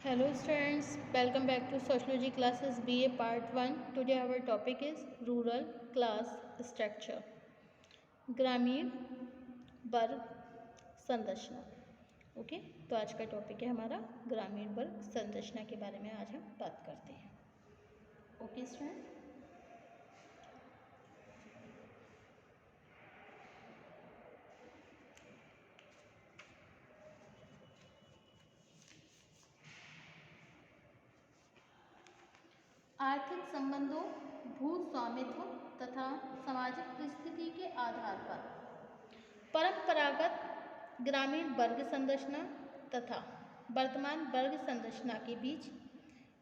Hello students, welcome back to Sociology classes BA Part 1. Today our topic is Rural Class Structure, ग्रामीण वर्ग संरचना। Okay, तो आज का टॉपिक है हमारा ग्रामीण वर्ग संरचना के बारे में आज हम बात करते हैं। ओके स्टूडेंट, आर्थिक संबंधों, भू स्वामित्व तथा सामाजिक परिस्थिति के आधार पर परंपरागत ग्रामीण वर्ग संरचना तथा वर्तमान वर्ग संरचना के बीच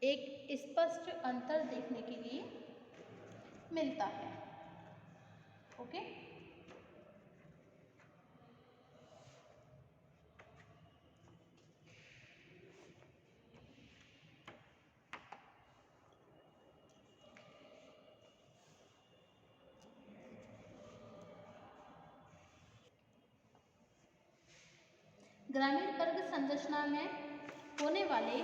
एक स्पष्ट अंतर देखने के लिए मिलता है। ओके, ग्रामीण वर्ग संरचना में होने वाले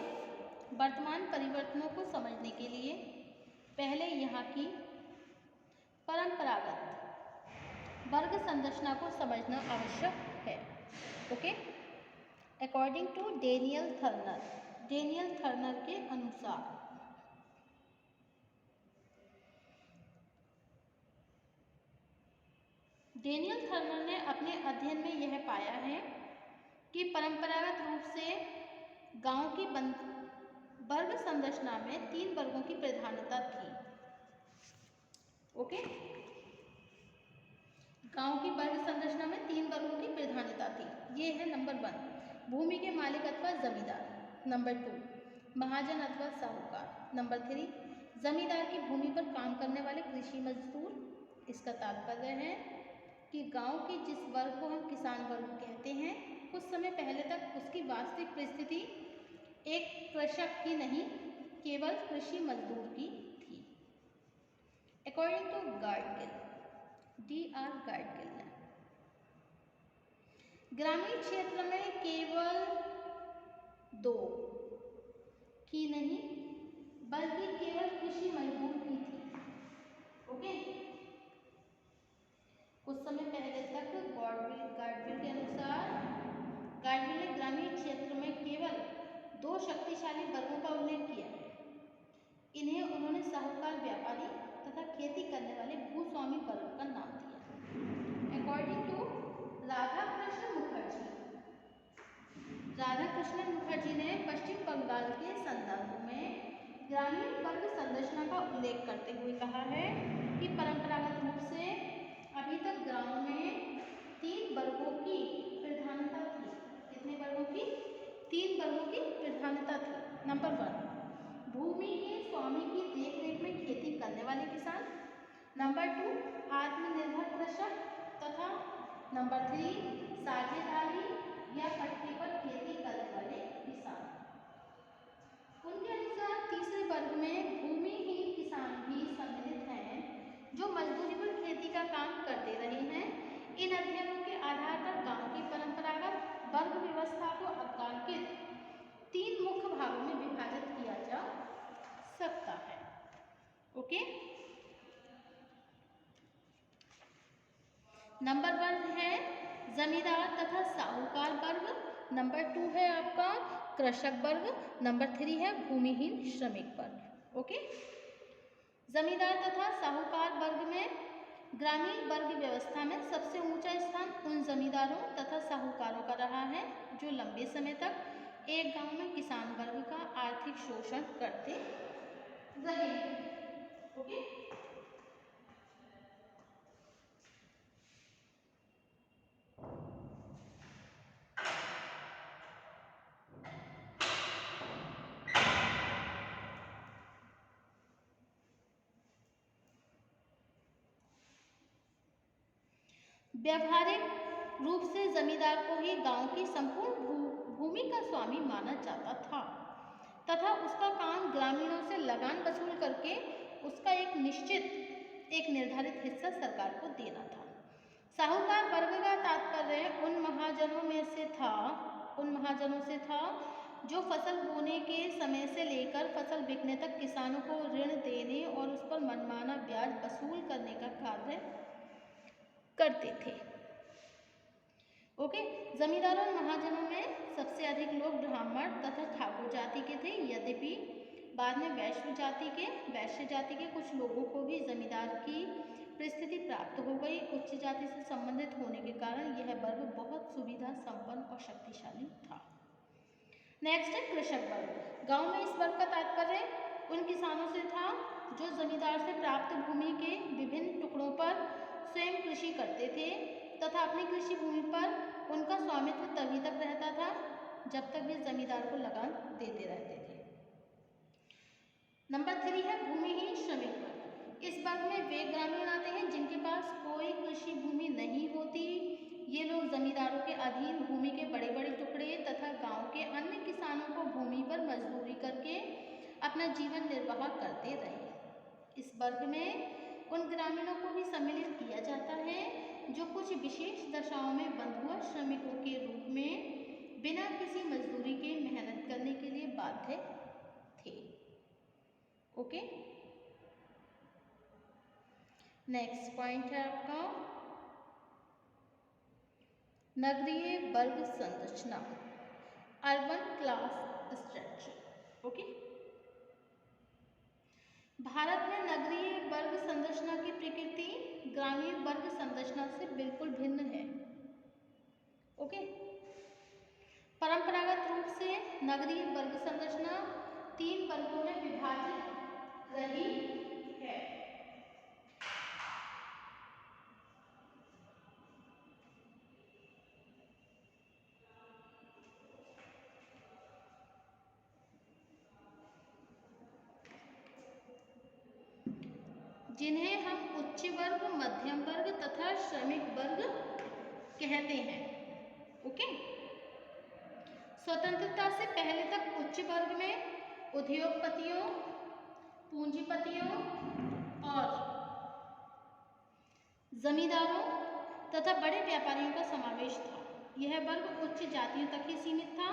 वर्तमान परिवर्तनों को समझने के लिए पहले यहाँ की परंपरागत वर्ग संरचना को समझना आवश्यक है। ओके, अकॉर्डिंग टू डेनियल थर्नर के अनुसार डेनियल थर्नर ने अपने अध्ययन में यह पाया है कि परंपरागत रूप से गांव की वर्ग संरचना में 3 वर्गों की प्रधानता थी। ओके, गांव की वर्ग संरचना में 3 वर्गों की प्रधानता थी। ये है नंबर 1 भूमि के मालिक अथवा जमींदार, नंबर 2 महाजन अथवा साहूकार, नंबर 3 जमींदार की भूमि पर काम करने वाले कृषि मजदूर। इसका तात्पर्य है कि गांव के जिस वर्ग को हम किसान वर्ग कहते हैं, कुछ समय पहले तक उसकी वास्तविक परिस्थिति एक कृषक की नहीं, केवल कृषि मजदूर की थी। According to Gadgil, D.R. Gadgil ने ग्रामीण क्षेत्र में केवल 2 की नहीं बल्कि केवल कृषि मजदूर की थी। ओके, कुछ समय पहले तक गार्डगिल के अनुसार गार्डगिल ने ग्रामीण क्षेत्र में केवल 2 शक्तिशाली वर्गों का उल्लेख किया है। इन्हें उन्होंने साहूकार, व्यापारी तथा खेती करने वाले भूस्वामी वर्ग का नाम दिया। अकॉर्डिंग टू राधाकृष्ण मुखर्जी ने पश्चिम बंगाल के संदर्भ में ग्रामीण वर्ग संरचना का उल्लेख करते हुए कहा है कि परंपरागत रूप से अभी तक गांव में 3 वर्गों की प्रधानता थी। कितने वर्गों की? 3 वर्गों की प्रधानता थी। नंबर 1 भूमि के स्वामी की देखरेख में खेती करने वाले किसान, नंबर 2 आत्मनिर्भर कृषक तथा नंबर 3 साझेदारी या पट्टी पर खेती करने वाले किसान। उनके अनुसार तीसरे वर्ग में भूमिहीन किसान भी सम्मिलित हैं जो मजदूरी पर खेती का काम करते रहे हैं। इन अध्ययनों के आधार पर गांव की परंपरागत वर्ग व्यवस्था को अवगांकित 3 मुख्य भागों में विभाजित किया जा सकता है। ओके, नंबर 1 है जमींदार तथा साहूकार वर्ग, नंबर 2 है आपका कृषक वर्ग, नंबर 3 है भूमिहीन श्रमिक वर्ग। ओके, जमींदार तथा साहूकार वर्ग में ग्रामीण वर्ग व्यवस्था में सबसे ऊंचा स्थान उन जमींदारों तथा साहूकारों का रहा है जो लंबे समय तक एक गांव में किसान वर्ग का आर्थिक शोषण करते रहे। ओके, व्यावहारिक रूप से जमींदार को ही गांव की संपूर्ण भूमि का स्वामी माना जाता था तथा उसका काम ग्रामीणों से लगान वसूल करके उसका एक निर्धारित हिस्सा सरकार को देना था। साहूकार वर्ग का तात्पर्य उन महाजनों से था जो फसल बोने के समय से लेकर फसल बिकने तक किसानों को ऋण देने और उस पर मनमाना ब्याज वसूल करने का कार्य करते थे। ओके, जमींदारों और महाजनों में सबसे अधिक लोग ब्राह्मण तथा ठाकुर जाति के थे। यद्यपि बाद में वैश्य जाति के कुछ लोगों को भी जमींदार की परिस्थिति प्राप्त हो गई। उच्च जाति से संबंधित होने के कारण यह वर्ग बहुत सुविधा संपन्न और शक्तिशाली था। नेक्स्ट है कृषक वर्ग। गांव में इस वर्ग का तात्पर्य उन किसानों से था जो जमींदार से प्राप्त भूमि के विभिन्न टुकड़ों पर स्वयं कृषि करते थे तथा अपनी कृषि भूमि पर उनका स्वामित्व तभी तक रहता था जब तक वे जमींदार को लगान देते रहते थे। नंबर 3 है भूमिहीन श्रमिक वर्ग। इस वर्ग में वे ग्रामीण आते हैं जिनके पास कोई कृषि भूमि नहीं होती। ये लोग जमींदारों के अधीन भूमि के बड़े बड़े टुकड़े तथा गांव के अन्य किसानों को भूमि पर मजदूरी करके अपना जीवन निर्वाह करते रहे। इस वर्ग में उन ग्रामीणों को भी सम्मिलित किया जाता है जो कुछ विशेष दशाओं में बंधुआ श्रमिकों के रूप में बिना किसी मजदूरी के मेहनत करने के लिए बाध्य थे। ओके, नेक्स्ट पॉइंट है आपका नगरीय वर्ग संरचना, urban class structure. Okay, Bharat में नगरीय वर्ग संरचना की प्रकृति ग्रामीण वर्ग संरचना से बिल्कुल भिन्न है। ओके, परंपरागत रूप से नगरीय वर्ग संरचना 3 वर्गों में विभाजित रही है। जिन्हें हम उच्च वर्ग, मध्यम वर्ग तथा श्रमिक वर्ग कहते हैं। ओके, स्वतंत्रता से पहले तक उच्च वर्ग में उद्योगपतियों, पूंजीपतियों और जमींदारों तथा बड़े व्यापारियों का समावेश था। यह वर्ग उच्च जातियों तक ही सीमित था।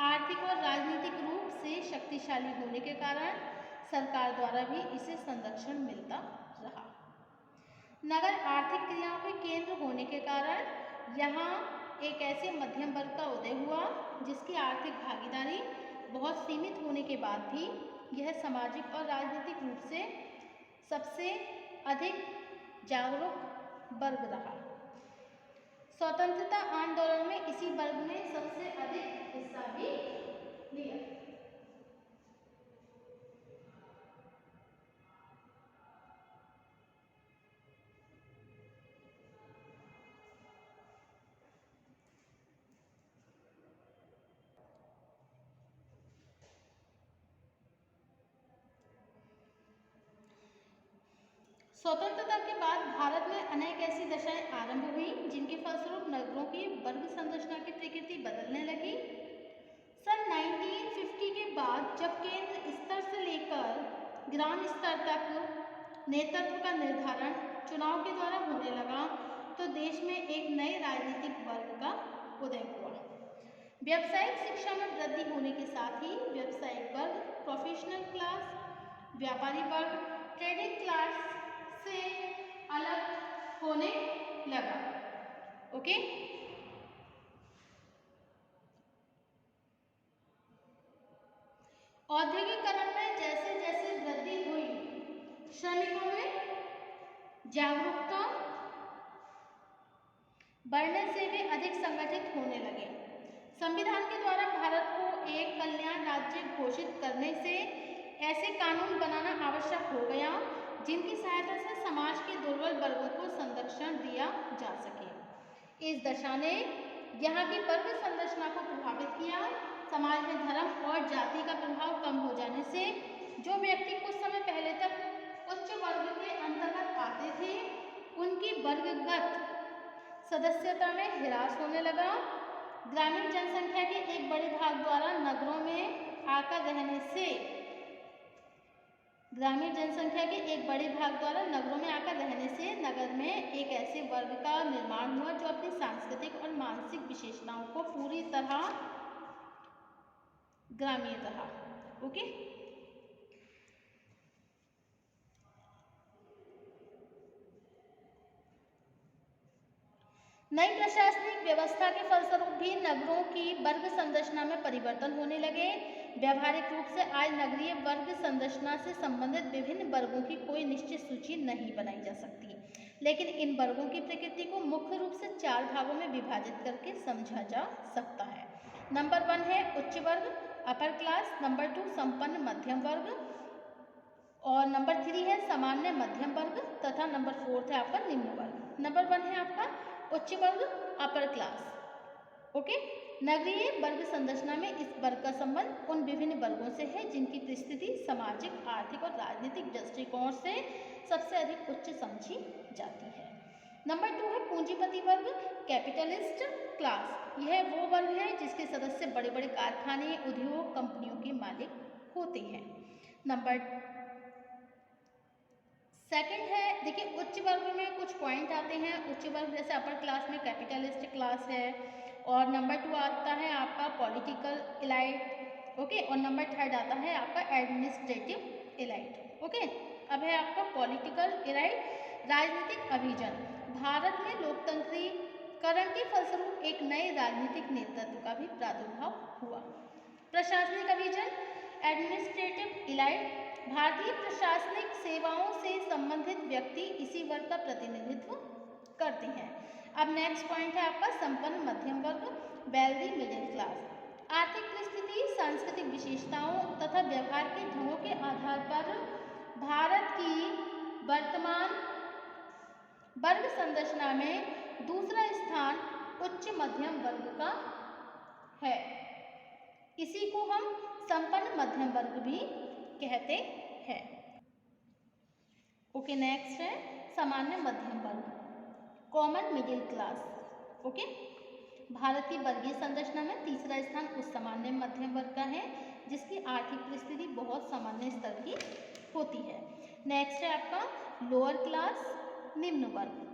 आर्थिक और राजनीतिक रूप से शक्तिशाली होने के कारण सरकार द्वारा भी इसे संरक्षण मिलता रहा। नगर आर्थिक क्रियाओं के केंद्र होने के कारण यहाँ एक ऐसे मध्यम वर्ग का उदय हुआ जिसकी आर्थिक भागीदारी बहुत सीमित होने के बाद भी यह सामाजिक और राजनीतिक रूप से सबसे अधिक जागरूक वर्ग रहा। स्वतंत्रता आंदोलन में इसी वर्ग ने सबसे अधिक हिस्सा भी लिया। स्वतंत्रता के बाद भारत में अनेक ऐसी दशाएं आरंभ हुई जिनके फलस्वरूप नगरों की वर्ग संरचना की प्रकृति बदलने लगी। सन 1950 के बाद जब केंद्र स्तर से लेकर ग्राम स्तर तक नेतृत्व का निर्धारण चुनाव के द्वारा होने लगा तो देश में एक नए राजनीतिक वर्ग का उदय हुआ। व्यावसायिक शिक्षा में वृद्धि होने के साथ ही व्यावसायिक वर्ग, प्रोफेशनल क्लास, व्यापारी वर्ग, ट्रेडिंग क्लास से अलग होने लगा। ओके, औद्योगिकरण में जैसे जैसे वृद्धि हुई, श्रमिकों में जागरूकता बढ़ने से वे अधिक संगठित होने लगे। संविधान के द्वारा भारत को एक कल्याण राज्य घोषित करने से ऐसे कानून बनाना आवश्यक हो गया जिनकी सहायता से समाज के दुर्बल वर्गों को संरक्षण दिया जा सके। इस दशा ने यहाँ की वर्ग संरचना को प्रभावित किया। समाज में धर्म और जाति का प्रभाव कम हो जाने से जो व्यक्ति कुछ समय पहले तक उच्च वर्ग के अंतर्गत आते थे उनकी वर्गगत सदस्यता में ह्रास होने लगा। ग्रामीण जनसंख्या के एक बड़े भाग द्वारा नगरों में आकर रहने से नगर में एक ऐसे वर्ग का निर्माण हुआ जो अपनी सांस्कृतिक और मानसिक विशेषताओं को पूरी तरह ग्रामीण रहा। ओके, नई प्रशासनिक व्यवस्था के फलस्वरूप भी नगरों की वर्ग संरचना में परिवर्तन होने लगे। व्यावहारिक रूप से आज नगरीय वर्ग संरचना से संबंधित विभिन्न वर्गों की कोई निश्चित सूची नहीं बनाई जा सकती, लेकिन इन वर्गों की प्रकृति को मुख्य रूप से 4 भागों में विभाजित करके समझा जा सकता है। नंबर 1 है उच्च वर्ग, अपर क्लास। नंबर 2 संपन्न मध्यम वर्ग, और नंबर 3 है सामान्य मध्यम वर्ग, तथा नंबर 4 है आपका निम्न वर्ग। नंबर 1 है आपका उच्च वर्ग, अपर क्लास। ओके, नगरीय वर्ग संरचना में इस वर्ग का संबंध उन विभिन्न वर्गों से है जिनकी परिस्थिति सामाजिक, आर्थिक और राजनीतिक दृष्टिकोण से सबसे अधिक उच्च समझी जाती है। नंबर 2 है पूंजीपति वर्ग, कैपिटलिस्ट क्लास। यह वो वर्ग है जिसके सदस्य बड़े बड़े कारखाने, उद्योग, कंपनियों के मालिक होते हैं। नंबर सेकंड है, देखिए उच्च वर्ग में कुछ पॉइंट आते हैं। उच्च वर्ग जैसे अपर क्लास में कैपिटलिस्ट क्लास है, और नंबर 2 आता है आपका पॉलिटिकल एलाइट। ओके, और नंबर 3 आता है आपका एडमिनिस्ट्रेटिव एलाइट। ओके, अब है आपका पॉलिटिकल एलाइट, राजनीतिक अभिजन। भारत में लोकतंत्रीकरण के फलस्वरूप एक नए राजनीतिक नेतृत्व का भी प्रादुर्भाव हुआ। प्रशासनिक अभिजन, एडमिनिस्ट्रेटिव एलाइट, भारतीय प्रशासनिक सेवाओं से संबंधित व्यक्ति इसी वर्ग का प्रतिनिधित्व करते हैं। अब नेक्स्ट पॉइंट है आपका संपन्न मध्यम वर्ग, वेल्दी मिडिल क्लास। आर्थिक परिस्थिति, सांस्कृतिक विशेषताओं तथा व्यवहार के ढंगों के आधार पर भारत की वर्तमान वर्ग संरचना में दूसरा स्थान उच्च मध्यम वर्ग का है। इसी को हम संपन्न मध्यम वर्ग भी कहते हैं। ओके, नेक्स्ट है सामान्य मध्यम वर्ग, common middle class. Okay, Bharat की वर्गीय संरचना में तीसरा स्थान उस सामान्य मध्यम वर्ग का है जिसकी आर्थिक परिस्थिति बहुत सामान्य स्तर की होती है। नेक्स्ट है आपका लोअर क्लास, निम्न वर्ग।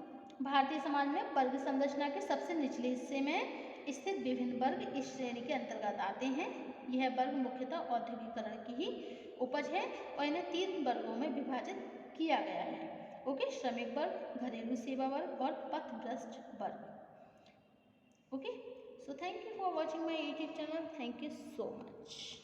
भारतीय समाज में वर्ग संरचना के सबसे निचले हिस्से में स्थित विभिन्न वर्ग इस श्रेणी के अंतर्गत आते हैं। यह वर्ग मुख्यतः औद्योगिकरण की ही उपज है और इन्हें 3 वर्गों में विभाजित किया गया है। ओके, श्रमिक वर्ग, घरेलू सेवा वर्ग और पथभ्रष्ट वर्ग। Okay, so thank you for watching my YouTube channel. Thank you so much.